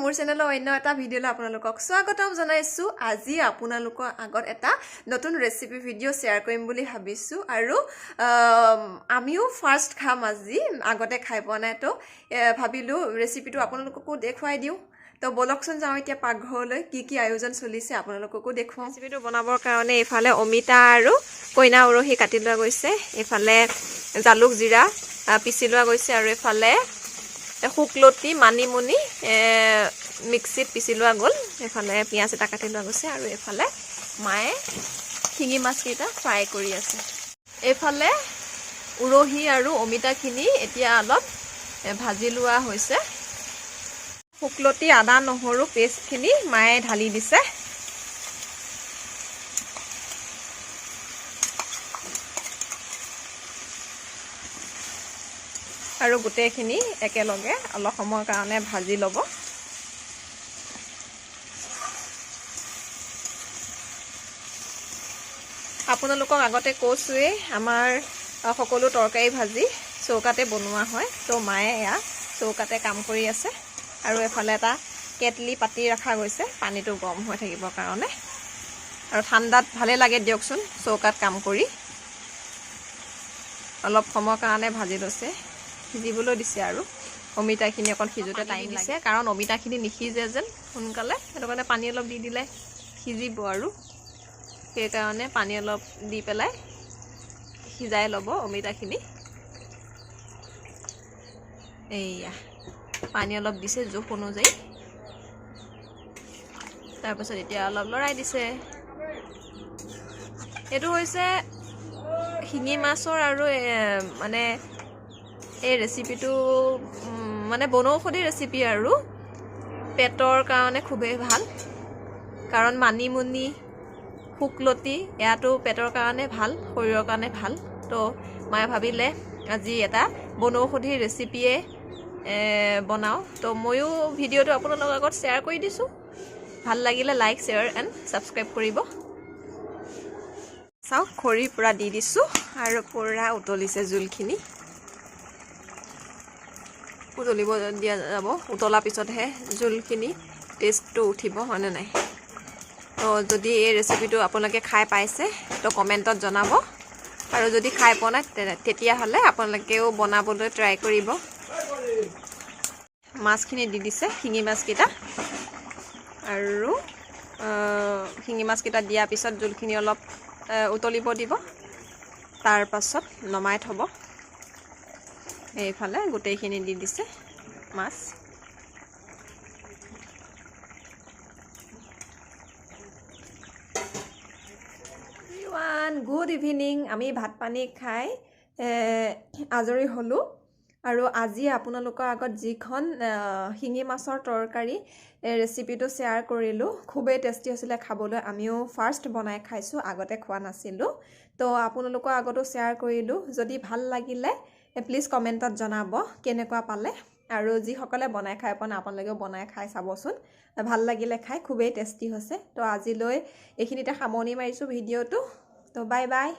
মোৰ চেনেলৰ অন্য এটা ভিডিঅ'লৈ আপোনালোকক স্বাগতম জনাইছোঁ। আজি আপোনালোকৰ আগত এটা নতুন ৰেচিপি ভিডিঅ' শ্বেয়াৰ কৰিম বুলি ভাবিছোঁ আৰু আমিও ফাৰ্ষ্ট খাম আজি, আগতে খাই পোৱা নাই, তো ভাবিলোঁ ৰেচিপিটো আপোনালোককো দেখুৱাই দিওঁ। তো বলকচোন যাওঁ এতিয়া পাকঘৰলৈ, কি আয়োজন চলিছে আপোনালোককো দেখুৱাওঁ। ৰেচিপিটো বনাবৰ কাৰণে এইফালে অমিতা আৰু কইনা উৰহি কাটি লোৱা গৈছে, এইফালে জালুক জিৰা পিচি লোৱা গৈছে আৰু এইফালে শুকলতি মানিমুনি মিক্সিত পিচি লোৱা গ'ল, এইফালে পিঁয়াজ এটা কাটি লোৱা গৈছে আৰু এইফালে মায়ে শিঙি মাছকেইটা ফ্ৰাই কৰি আছে। এইফালে উৰহি আৰু অমিতাখিনি এতিয়া অলপ ভাজি লোৱা হৈছে। শুকলতি আদা নহৰু পেষ্টখিনি মায়ে ঢালি দিছে। আৰু গোটেইখিনি একেলগে অলপ সময়ৰ কাৰণে ভাজি ল'ব। আপোনালোকক আগতে কৈছোঁৱেই, আমাৰ সকলো তৰকাৰী ভাজি চৌকাতে বনোৱা হয়, তো মায়ে এয়া চৌকাতে কাম কৰি আছে। আৰু এফালে এটা কেটলি পাতি ৰখা গৈছে পানীটো গৰম হৈ থাকিবৰ কাৰণে। আৰু ঠাণ্ডাত ভালে লাগে দিয়কচোন চৌকাত কাম কৰি। অলপ সময়ৰ কাৰণে ভাজি লৈছে, সিজিবলৈ দিছে আৰু অমিতাখিনি অকণ সিজোতে টাইম দিছে, কাৰণ অমিতাখিনি নিসিজে যেন সোনকালে, সেইটো কাৰণে পানী অলপ দি দিলে সিজিব আৰু সেইকাৰণে পানী অলপ দি পেলাই সিজাই ল'ব অমিতাখিনি। এইয়া পানী অলপ দিছে জোখ অনুযায়ী, তাৰপাছত এতিয়া অলপ লৰাই দিছে। এইটো হৈছে শিঙি মাছৰ আৰু মানে এই ৰেচিপিটো মানে বনৌষধি ৰেচিপি আৰু পেটৰ কাৰণে খুবেই ভাল, কাৰণ মানিমুনি শুকলতি এয়াতো পেটৰ কাৰণে ভাল, শৰীৰৰ কাৰণে ভাল। তো মায়ে ভাবিলে আজি এটা বনৌষধি ৰেচিপিয়ে বনাওঁ, তো ময়ো ভিডিঅ'টো আপোনালোকৰ আগত শ্বেয়াৰ কৰি দিছোঁ। ভাল লাগিলে লাইক শ্বেয়াৰ এণ্ড ছাবস্ক্ৰাইব কৰিব। চাওক খৰি পূৰা দি দিছোঁ আৰু পূৰা উতলিছে, জোলখিনি উতলিব দিয়া যাব। উতলাৰ পিছতহে জোলখিনি টেষ্টটো উঠিব, হয়নে নাই? তো যদি এই ৰেচিপিটো আপোনালোকে খাই পাইছে তো কমেণ্টত জনাব, আৰু যদি খাই পোৱা নাই তেতিয়াহ'লে আপোনালোকেও বনাবলৈ ট্ৰাই কৰিব। মাছখিনি দি দিছে, শিঙি মাছকেইটা, আৰু শিঙি মাছকেইটা দিয়াৰ পিছত জোলখিনি অলপ উতলিব দিব, তাৰ পাছত নমাই থ'ব। এইফালে গোটেইখিনি দি দিছে মাছ। Good evening. আমি ভাত পানী খাই আজৰি হ'লোঁ, আৰু আজি আপোনালোকৰ আগত যিখন শিঙি মাছৰ তৰকাৰী ৰেচিপিটো শ্বেয়াৰ কৰিলোঁ, খুবেই টেষ্টি হৈছিলে খাবলৈ। আমিও ফাৰ্ষ্ট বনাই খাইছোঁ, আগতে খোৱা নাছিলোঁ, তো আপোনালোকৰ আগতো শ্বেয়াৰ কৰিলোঁ। যদি ভাল লাগিলে প্লিজ কমেণ্টত জনাব কেনেকুৱা পালে, আৰু যিসকলে বনাই খাই পোৱা নাই আপোনালোকেও বনাই খাই চাবচোন, ভাল লাগিলে খাই, খুবেই টেষ্টি হৈছে। তো আজিলৈ এইখিনিতে সামৰণি মাৰিছোঁ ভিডিঅ'টো। তো বাই বাই।